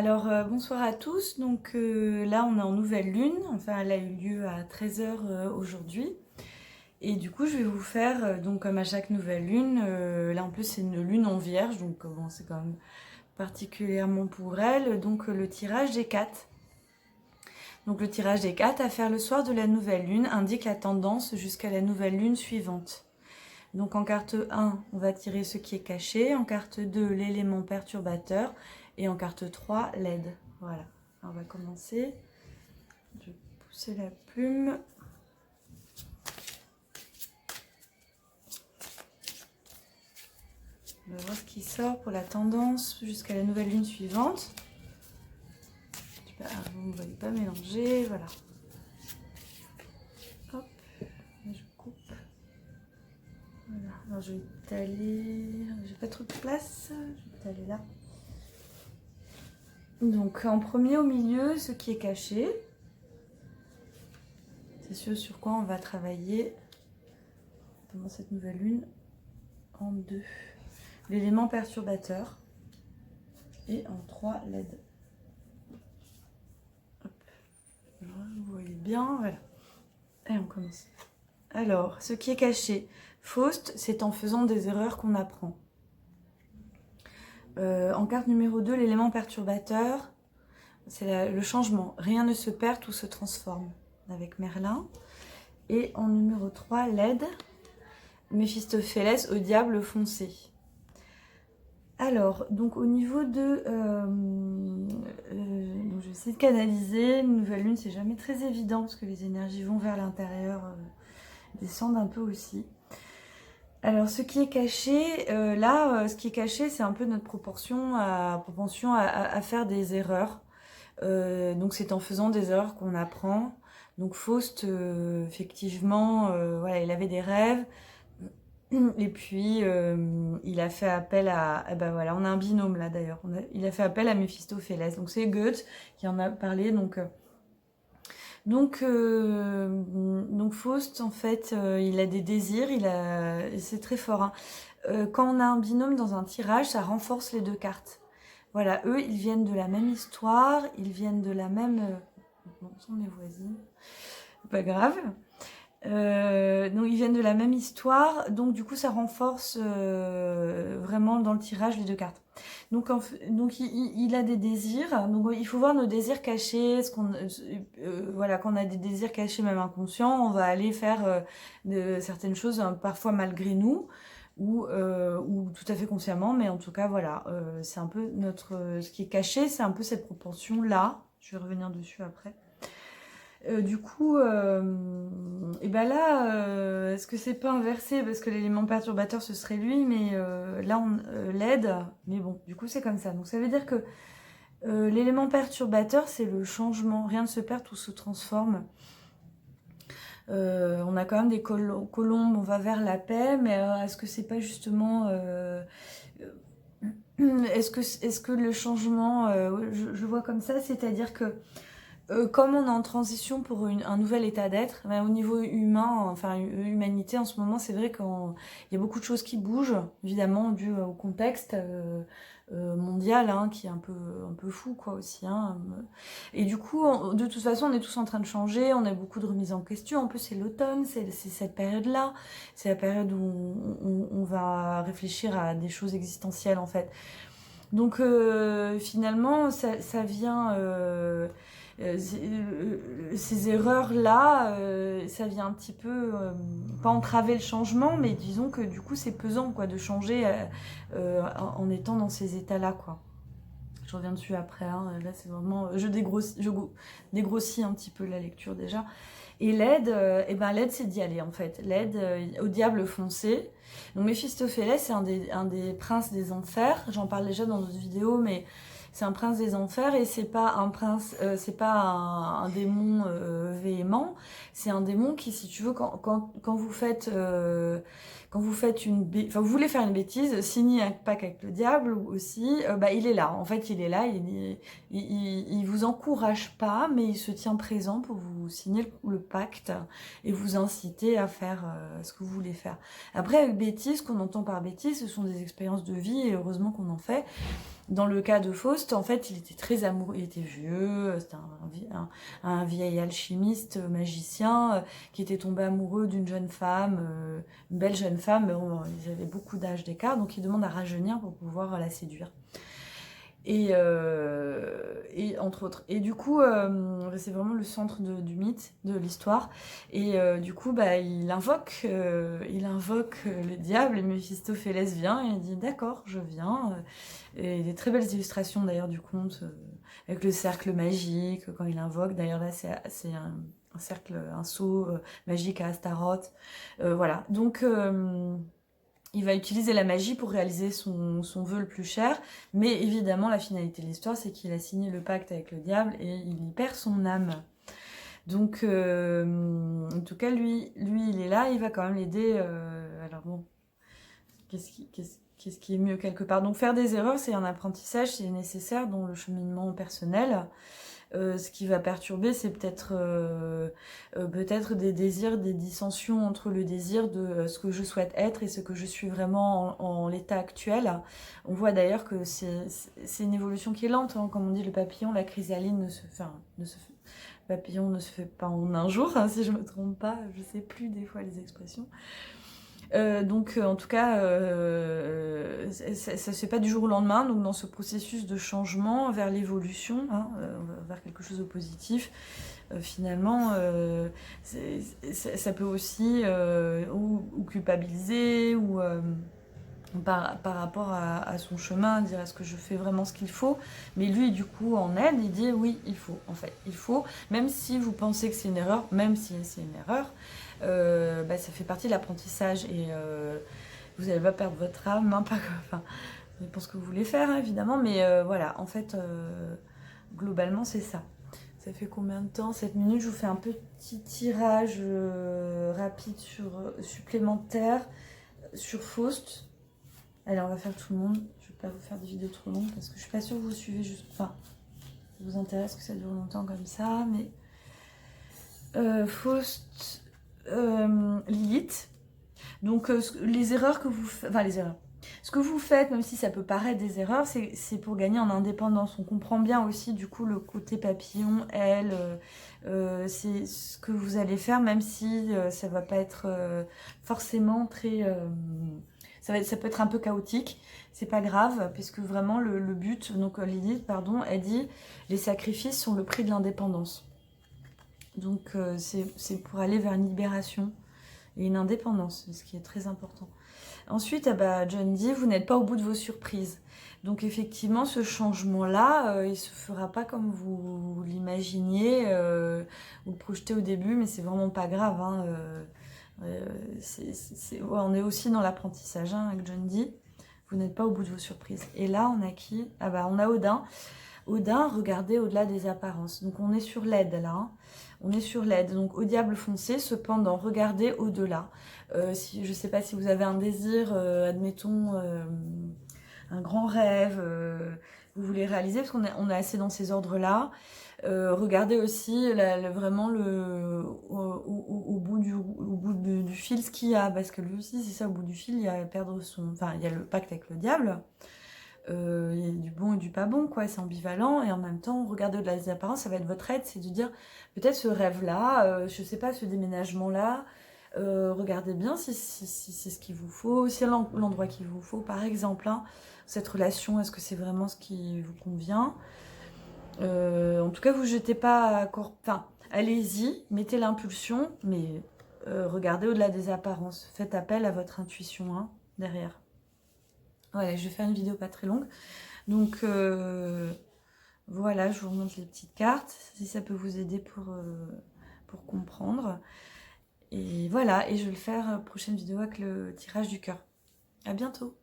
Bonsoir à tous. Là, on est en nouvelle lune. Enfin, elle a eu lieu à 13 h aujourd'hui. Et du coup, je vais vous faire, comme à chaque nouvelle lune, là en plus c'est une lune en vierge, bon, c'est quand même particulièrement pour elle. Le tirage des 4. Donc le tirage des 4 à faire le soir de la nouvelle lune indique la tendance jusqu'à la nouvelle lune suivante. Donc en carte 1, on va tirer ce qui est caché. En carte 2, l'élément perturbateur. Et en carte 3, l'aide. Voilà. Alors, on va commencer. Je vais pousser la plume. On va voir ce qui sort pour la tendance jusqu'à la nouvelle lune suivante. Vous ne voyez pas mélanger. Voilà. Hop. Et je coupe. Voilà. Alors je vais étaler. J'ai pas trop de place. Je vais étaler là. Donc en premier au milieu, ce qui est caché. C'est ce sur quoi on va travailler pendant cette nouvelle lune en 2. L'élément perturbateur. Et en 3, l'aide. Vous voyez bien, voilà. Et on commence. Alors, ce qui est caché. Faust, c'est en faisant des erreurs qu'on apprend. En carte numéro 2, l'élément perturbateur, c'est le changement. Rien ne se perd, tout se transforme. Avec Merlin. Et en numéro 3, l'aide. Méphistophélès au diable foncé. Alors, donc au niveau de... donc je vais essayer de canaliser. Une nouvelle lune, c'est jamais très évident parce que les énergies vont vers l'intérieur, descendent un peu aussi. Alors, ce qui est caché, ce qui est caché, c'est un peu notre propension à faire des erreurs. Donc, c'est en faisant des erreurs qu'on apprend. Donc, Faust, effectivement, voilà, il avait des rêves. Et puis, il a fait appel à... ben voilà, on a un binôme là d'ailleurs. Il a fait appel à Méphistophélès. Donc, c'est Goethe qui en a parlé. Donc Faust, en fait, il a des désirs, c'est très fort. Hein. Quand on a un binôme dans un tirage, ça renforce les deux cartes. Voilà, eux, ils viennent de la même histoire, ils viennent de la même... Non, ce sont mes voisines. Pas grave. Donc ils viennent de la même histoire, donc du coup ça renforce vraiment dans le tirage les deux cartes. Donc il a des désirs, donc il faut voir nos désirs cachés, voilà, quand on a des désirs cachés même inconscients, on va aller faire certaines choses parfois malgré nous ou tout à fait consciemment, mais en tout cas voilà, c'est un peu ce qui est caché, c'est un peu cette propension là. Je vais revenir dessus après. Et ben là, est-ce que c'est pas inversé parce que l'élément perturbateur ce serait lui, mais là on l'aide, mais bon, du coup c'est comme ça. Donc ça veut dire que l'élément perturbateur c'est le changement, rien ne se perd, tout se transforme. On a quand même des colombes, on va vers la paix, mais est-ce que c'est pas justement est-ce que le changement, je vois comme ça, c'est-à-dire que comme on est en transition pour un nouvel état d'être, ben, au niveau humain, enfin humanité en ce moment, c'est vrai qu'il y a beaucoup de choses qui bougent, évidemment dû au contexte mondial, hein, qui est un peu fou quoi aussi. Hein. Et du coup, de toute façon, on est tous en train de changer, on a beaucoup de remises en question. En plus, c'est l'automne, c'est cette période-là, c'est la période où on va réfléchir à des choses existentielles en fait. Donc finalement, ça vient... ces erreurs-là, ça vient un petit peu, pas entraver le changement, mais disons que du coup c'est pesant quoi, de changer en étant dans ces états-là. Quoi. Je reviens dessus après, hein. Là c'est vraiment... Je dégrossis un petit peu la lecture déjà. Et l'aide, l'aide c'est d'y aller en fait. L'aide au diable foncé. Donc Méphistophélès c'est un des princes des enfers. J'en parle déjà dans d'autres vidéos, mais c'est un prince des enfers et c'est pas un prince, c'est pas un démon véhément. C'est un démon qui, si tu veux, quand vous faites, quand vous faites vous voulez faire une bêtise, signer un pacte avec le diable aussi, il est là. En fait, il est là, il vous encourage pas, mais il se tient présent pour vous signer le pacte et vous inciter à faire ce que vous voulez faire. Après, bêtise, qu'on entend par bêtise, ce sont des expériences de vie et heureusement qu'on en fait. Dans le cas de Faust, en fait, il était très amoureux, il était vieux, c'était un vieil alchimiste, magicien, qui était tombé amoureux d'une jeune femme, une belle jeune femme, mais bon, ils avaient beaucoup d'âge d'écart, donc il demande à rajeunir pour pouvoir la séduire. Et entre autres. Et du coup, c'est vraiment le centre du mythe, de l'histoire. Et du coup, il invoque le diable, et Méphistophélès vient, et il dit « D'accord, je viens ». Et des très belles illustrations d'ailleurs du conte, avec le cercle magique, quand il invoque. D'ailleurs là, c'est un cercle, un sceau magique à Astaroth. Voilà, donc... il va utiliser la magie pour réaliser son vœu le plus cher, mais évidemment la finalité de l'histoire c'est qu'il a signé le pacte avec le diable et il y perd son âme. Donc en tout cas lui il est là, il va quand même l'aider. Alors bon, qu'est-ce qui est mieux quelque part? Donc faire des erreurs c'est un apprentissage, c'est nécessaire dans le cheminement personnel. Ce qui va perturber, c'est peut-être des désirs, des dissensions entre le désir de ce que je souhaite être et ce que je suis vraiment en l'état actuel. On voit d'ailleurs que c'est une évolution qui est lente, hein. Comme on dit, le papillon, la chrysalide le papillon ne se fait pas en un jour, hein, si je me trompe pas, je sais plus des fois les expressions. Donc en tout cas, ça se fait pas du jour au lendemain, donc dans ce processus de changement vers l'évolution, hein, vers quelque chose de positif, finalement, ça peut aussi ou culpabiliser, ou par rapport à son chemin, dire est-ce que je fais vraiment ce qu'il faut, mais lui du coup en aide, il dit oui il faut, en fait il faut, même si vous pensez que c'est une erreur, même si c'est une erreur, ça fait partie de l'apprentissage et vous n'allez pas perdre votre âme, hein, ça dépend ce que vous voulez faire, hein, évidemment, mais voilà, en fait globalement c'est ça. Ça fait combien de temps? 7 minutes. Je vous fais un petit tirage rapide supplémentaire sur Faust. Allez, on va faire tout le monde. Je ne vais pas vous faire des vidéos trop longues parce que je suis pas sûre que vous suivez juste... Enfin, ça vous intéresse que ça dure longtemps comme ça, mais... Faust, Lilith. Donc, les erreurs que vous faites... Enfin, les erreurs. Ce que vous faites, même si ça peut paraître des erreurs, c'est pour gagner en indépendance. On comprend bien aussi, du coup, le côté papillon, elle... c'est ce que vous allez faire, même si ça va pas être forcément très... ça peut être un peu chaotique, c'est pas grave, puisque vraiment le but, donc Lilith, pardon, elle dit les sacrifices sont le prix de l'indépendance. Donc c'est pour aller vers une libération et une indépendance, ce qui est très important. Ensuite, John dit, vous n'êtes pas au bout de vos surprises. Donc effectivement, ce changement-là, il se fera pas comme vous l'imaginiez, ou le projetez au début, mais c'est vraiment pas grave, hein, on est aussi dans l'apprentissage, hein, avec John Dee. Vous n'êtes pas au bout de vos surprises. Et là, on a qui? On a Odin. Odin, regardez au-delà des apparences. Donc on est sur l'aide là. Hein. On est sur l'aide. Donc au diable foncé, cependant, regardez au-delà. Je ne sais pas si vous avez un désir, admettons, un grand rêve, vous voulez réaliser, parce qu'on est assez dans ces ordres-là. Regardez aussi vraiment au bout du fil ce qu'il y a, parce que lui aussi c'est ça, au bout du fil il y a il y a le pacte avec le diable, il y a du bon et du pas bon, quoi, c'est ambivalent, et en même temps regardez au-delà des apparences, ça va être votre aide, c'est de dire peut-être ce rêve-là, je sais pas, ce déménagement-là, regardez bien si c'est ce qu'il vous faut, si c'est l'endroit qu'il vous faut, par exemple, hein, cette relation, est-ce que c'est vraiment ce qui vous convient? En tout cas, vous jetez pas... Enfin, allez-y, mettez l'impulsion, mais regardez au-delà des apparences. Faites appel à votre intuition, hein, derrière. Voilà, je vais faire une vidéo pas très longue. Donc, voilà, je vous remonte les petites cartes, si ça peut vous aider pour comprendre. Et voilà, et je vais le faire prochaine vidéo avec le tirage du cœur. À bientôt!